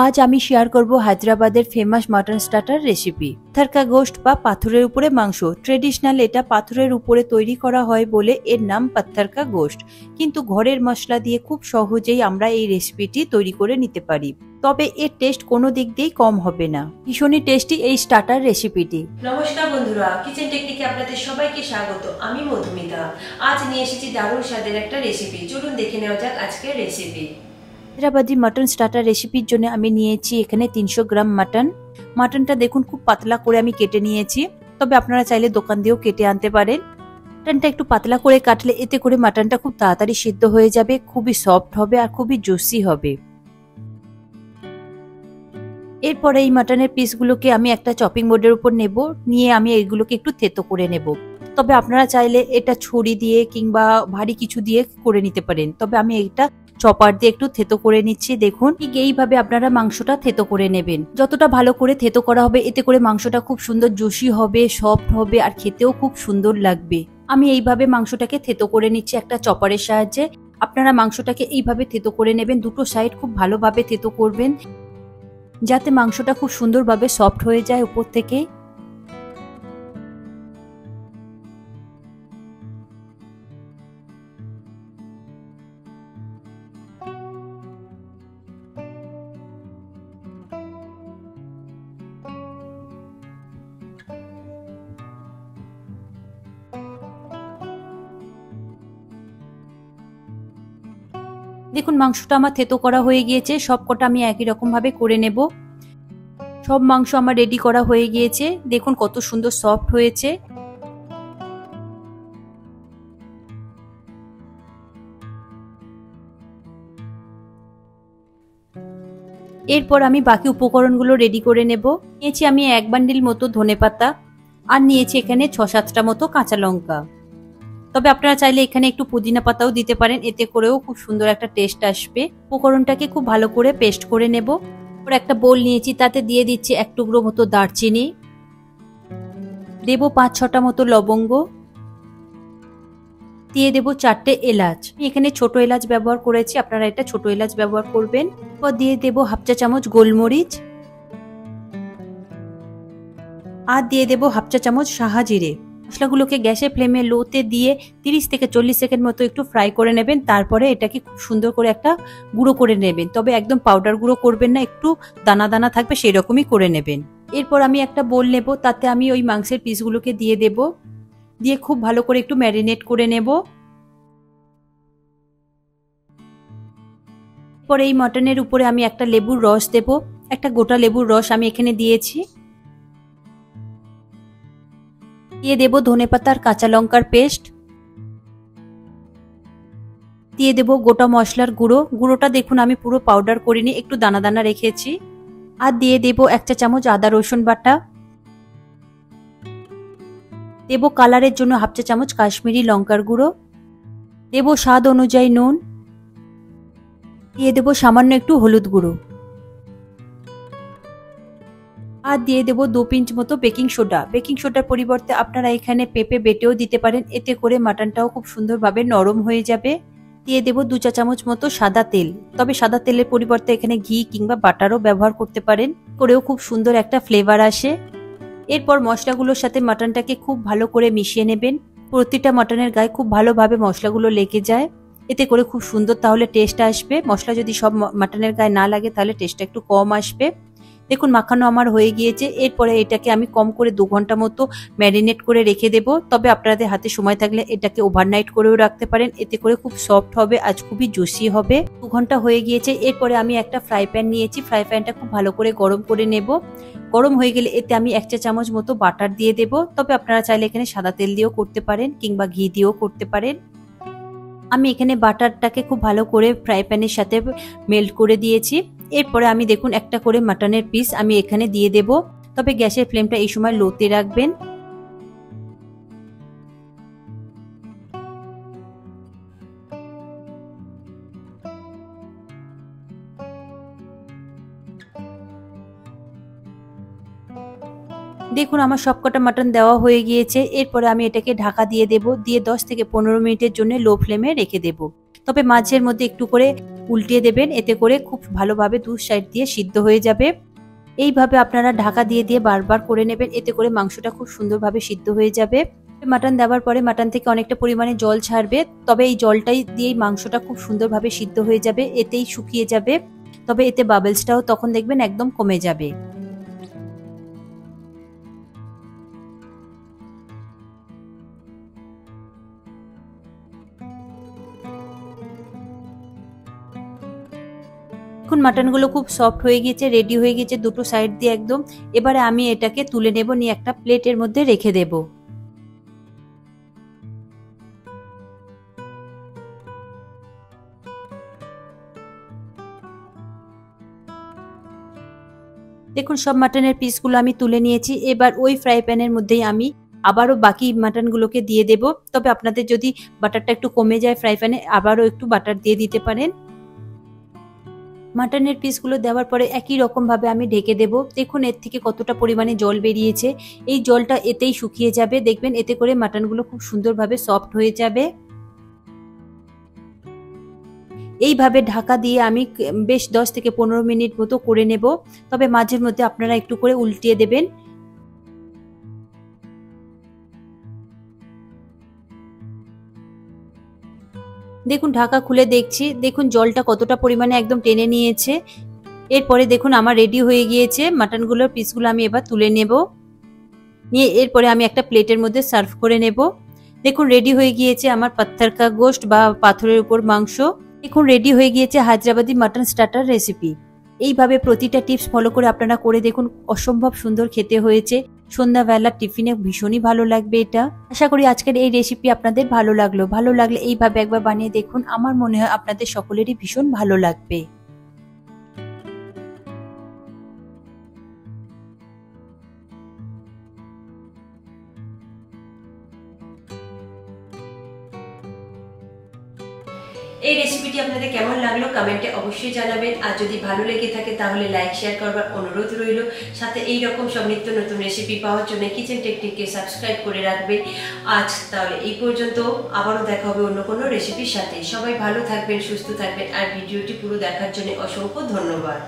আজ আমি শেয়ার করব হায়দ্রাবাদের ফেমাস মাটন স্টার্টার রেসিপি। পাথরকা গোশত বা পাথরের উপরে মাংস। ট্রেডিশনাল এটা পাথরের উপরে তৈরি করা হয় বলে এর নাম পাথরকা গোশত, কিন্তু ঘরের মশলা দিয়ে খুব সহজেই আমরা এই রেসিপিটি তৈরি করে নিতে পারি। তবে এর টেস্ট কোনো দিক দিয়েই কম হবে না। ভীষণই টেস্টি এই স্টার্টার রেসিপিটি। নমস্কার বন্ধুরা, কিচেন টেকনিকে আপনাদের সবাইকে স্বাগত। আমি মধুমিতা। আজ নিয়ে এসেছি দারুণ স্বাদের একটা রেসিপি। চলুন দেখে নেওয়া যাক আজকের রেসিপি। হায়দ্রাবাদি মাটন স্টার্টার রেসিপির জন্য আমি নিয়েছি এখানে 300 গ্রাম মাটন। মাটনটা দেখুন খুব পাতলা করে আমি কেটে নিয়েছি, তবে আপনারা চাইলে দোকান দিয়েও কেটে আনতে পারেন। মাটনটা একটু পাতলা করে কাটলে এতে করে মাটনটা খুব তাড়াতাড়ি সিদ্ধ হয়ে যাবে, খুবই সফট হবে আর খুবই জুসি হবে। এরপরে এই মাটনের পিসগুলোকে আমি একটা চপিং বোর্ডের উপর নেব, নিয়ে আমি এইগুলোকে একটু থেতো করে নেব। তবে আপনারা চাইলে এটা ছুরি দিয়ে কিংবা ভারী কিছু দিয়ে করে নিতে পারেন, তবে আমি এটা চপার দিয়ে একটু থেতো করে নিচ্ছি। দেখুন ঠিক এইভাবে আপনারা মাংসটা থেতো করে নেবেন। যতটা ভালো করে থেতো করা হবে এতে করে মাংসটা খুব সুন্দর জুসি হবে, সফট হবে আর খেতেও খুব সুন্দর লাগবে। আমি এইভাবে মাংসটাকে থেতো করে নিচ্ছি একটা চপারের সাহায্যে। আপনারা মাংসটাকে এইভাবে থেতো করে নেবেন, দুটো সাইড খুব ভালোভাবে থেতো করবেন যাতে মাংসটা খুব সুন্দরভাবে সফট হয়ে যায় উপর থেকে। দেখুন মাংসটা আমার থেতো করা হয়ে গিয়েছে, সবকটা আমি একই রকম ভাবে করে নেব। সব মাংস আমার রেডি করা হয়ে গিয়েছে, দেখুন কত সুন্দর সফট হয়েছে। এরপর আমি বাকি উপকরণগুলো রেডি করে নেব। নিয়েছি আমি 1 বান্ডিল মতো ধনেপাতা, আর নিয়েছি এখানে 6-7টা মতো কাঁচা লঙ্কা। তবে আপনারা চাইলে এখানে একটু পুদিনা পাতাও দিতে পারেন, এতে করেও খুব সুন্দর একটা টেস্ট আসবে। উপকরণটাকে খুব ভালো করে পেস্ট করে নেব। একটা বোল নিয়েছি, তাতে দিয়ে দিচ্ছি 1 টুকরো মতো দারচিনি, দেব 5-6টা মতো লবঙ্গ, দিয়ে দেব 4টে এলাচ। এখানে ছোট এলাচ ব্যবহার করেছি, আপনারা এটা ছোট এলাচ ব্যবহার করবেন। এরপর দিয়ে দেব 1/2 চা চামচ গোলমরিচ, আর দিয়ে দেব 1/2 চা চামচ সাহা জিরে। মশলাগুলোকে গ্যাসের ফ্লেমে লোতে দিয়ে 30 থেকে 40 সেকেন্ড মতো একটু ফ্রাই করে নেবেন। তারপরে এটাকে খুব সুন্দর করে একটা গুঁড়ো করে নেবেন, তবে একদম পাউডার গুঁড়ো করবেন না, একটু দানা দানা থাকবে সেই রকমই করে নেবেন। এরপর আমি একটা বোল নেব, তাতে আমি ওই মাংসের পিসগুলোকে দিয়ে দেব, দিয়ে খুব ভালো করে একটু ম্যারিনেট করে নেব। এরপর এই মাটনের উপরে আমি একটা লেবুর রস দেব, একটা গোটা লেবুর রস আমি এখানে দিয়েছি। দিয়ে দেব ধনেপাতা আর কাঁচা লঙ্কার পেস্ট, দিয়ে দেব গোটা মশলার গুঁড়ো। গুঁড়োটা দেখুন আমি পুরো পাউডার করিনি, একটু দানা দানা রেখেছি। আর দিয়ে দেব 1 চা চামচ আদা রসুন বাটা, দেব কালারের জন্য 1/2 চা চামচ কাশ্মীরি লঙ্কার গুঁড়ো, দেব স্বাদ অনুযায়ী নুন, দিয়ে দেব সামান্য একটু হলুদ গুঁড়ো, আর দিয়ে দেব 2 পিঞ্চ মতো বেকিং সোডা। বেকিং সোডার পরিবর্তে আপনারা এখানে পেঁপে বেটেও দিতে পারেন, এতে করে মাটনটাও খুব সুন্দরভাবে নরম হয়ে যাবে। দিয়ে দেব 2 চা চামচ মতো সাদা তেল, তবে সাদা তেলের পরিবর্তে এখানে ঘি কিংবা বাটারও ব্যবহার করতে পারেন, করেও খুব সুন্দর একটা ফ্লেভার আসে। এরপর মশলাগুলোর সাথে মাটনটাকে খুব ভালো করে মিশিয়ে নেবেন। প্রতিটা মাটনের গায়ে খুব ভালোভাবে মশলাগুলো লেগে যায়, এতে করে খুব সুন্দর তাহলে টেস্ট আসবে। মশলা যদি সব মাটনের গায়ে না লাগে তাহলে টেস্টটা একটু কম আসবে। দেখুন মাখানো আমার হয়ে গিয়েছে। এরপরে এটাকে আমি কম করে 2 ঘন্টা মতো ম্যারিনেট করে রেখে দেব, তবে আপনাদের হাতে সময় থাকলে এটাকে ওভারনাইট করেও রাখতে পারেন, এতে করে খুব সফট হবে, আজ খুবই জুসি হবে। 2 ঘন্টা হয়ে গিয়েছে। এরপরে আমি একটা ফ্রাই প্যান নিয়েছি, ফ্রাই প্যানটা খুব ভালো করে গরম করে নেব। গরম হয়ে গেলে এতে আমি 1 চা চামচ মতো বাটার দিয়ে দেব, তবে আপনারা চাইলে এখানে সাদা তেল দিয়েও করতে পারেন কিংবা ঘি দিয়েও করতে পারেন। আমি এখানে বাটারটাকে খুব ভালো করে ফ্রাই প্যানের সাথে মেল্ট করে দিয়েছি। এরপরে আমি দেখুন একটা করে মাটনের পিস আমি এখানে দিয়ে দেব, তবে গ্যাসের ফ্লেমটা এই সময় লোতে রাখবেন। দেখুন আমার সবকটা মাটন দেওয়া হয়ে গিয়েছে। এরপরে আমি এটাকে ঢাকা দিয়ে দেব, দিয়ে 10 থেকে 15 মিনিটের জন্য লো ফ্লেমে রেখে দেব। তবে মাঝের মধ্যে একটু করে উল্টিয়ে দেবেন, এতে করে খুব ভালোভাবে দু সাইড দিয়ে সিদ্ধ হয়ে যাবে। এইভাবে আপনারা ঢাকা দিয়ে দিয়ে বারবার করে নেবেন, এতে করে মাংসটা খুব সুন্দরভাবে সিদ্ধ হয়ে যাবে। মাটন দেওয়ার পরে মাটন থেকে অনেকটা পরিমাণে জল ছাড়বে, তবে এই জলটাই দিয়েই মাংসটা খুব সুন্দরভাবে সিদ্ধ হয়ে যাবে, এতেই শুকিয়ে যাবে। তবে এতে বাবলসটাও তখন দেখবেন একদম কমে যাবে। এখন মাটনগুলো খুব সফট হয়ে গিয়েছে, রেডি হয়ে গেছে দুটো সাইড দিয়ে একদম। এবারে আমি এটাকে তুলে নেব, নিয়ে একটা প্লেটের মধ্যে রেখে দেব। দেখুন সব মাটনের পিসগুলো আমি তুলে নিয়েছি। এবার ওই ফ্রাই প্যানের মধ্যেই আমি আবারও বাকি মাটনগুলোকে দিয়ে দেব। তবে আপনাদের যদি বাটারটা একটু কমে যায় ফ্রাই প্যানে, আবারও একটু বাটার দিয়ে দিতে পারেন। মাটনের পিসগুলো দেওয়ার পরে একই রকম ভাবে আমি ঢেকে দেব। দেখুন এর থেকে কতটা পরিমাণে জল বেরিয়েছে, এই জলটা এতেই শুকিয়ে যাবে। দেখবেন এতে করে মাটনগুলো খুব সুন্দরভাবে সফট হয়ে যাবে। এইভাবে ঢাকা দিয়ে আমি বেশ 10 থেকে 15 মিনিট মতো করে নেব। তবে মাঝের মধ্যে আপনারা একটু করে উল্টিয়ে দেবেন। দেখুন ঢাকা খুলে দেখছি, দেখুন জলটা কতটা পরিমাণে একদম টেনে নিয়েছে। এরপরে দেখুন আমার রেডি হয়ে গিয়েছে মাটনগুলোর পিসগুলো। আমি এবার তুলে নেব, নিয়ে এরপরে আমি একটা প্লেটের মধ্যে সার্ভ করে নেব। দেখুন রেডি হয়ে গিয়েছে আমার পাত্তার কা গোশত বা পাথরের উপর মাংস। দেখুন রেডি হয়ে গিয়েছে হায়দ্রাবাদি মাটন স্টার্টার রেসিপি। এইভাবে প্রতিটা টিপস ফলো করে আপনারা করে দেখুন, অসম্ভব সুন্দর খেতে হয়েছে। সন্ধ্যাবেলার টিফিনে ভীষণই ভালো লাগবে এটা। আশা করি আজকের এই রেসিপি আপনাদের ভালো লাগলো। ভালো লাগলে এইভাবে একবার বানিয়ে দেখুন, আমার মনে হয় আপনাদের সকলেরই ভীষণ ভালো লাগবে। এই রেসিপিটি আপনাদের কেমন লাগলো কমেন্টে অবশ্যই জানাবেন। আর যদি ভালো লেগে থাকে তাহলে লাইক শেয়ার করবার অনুরোধ রইল। সাথে এই রকম সব নিত্য নতুন রেসিপি পাওয়ার জন্য কিচেন টেকনিককে সাবস্ক্রাইব করে রাখবেন। আজ তাহলে এই পর্যন্ত, আবারও দেখা হবে অন্য কোনো রেসিপির সাথে। সবাই ভালো থাকবেন, সুস্থ থাকবেন, আর ভিডিওটি পুরো দেখার জন্য অসংখ্য ধন্যবাদ।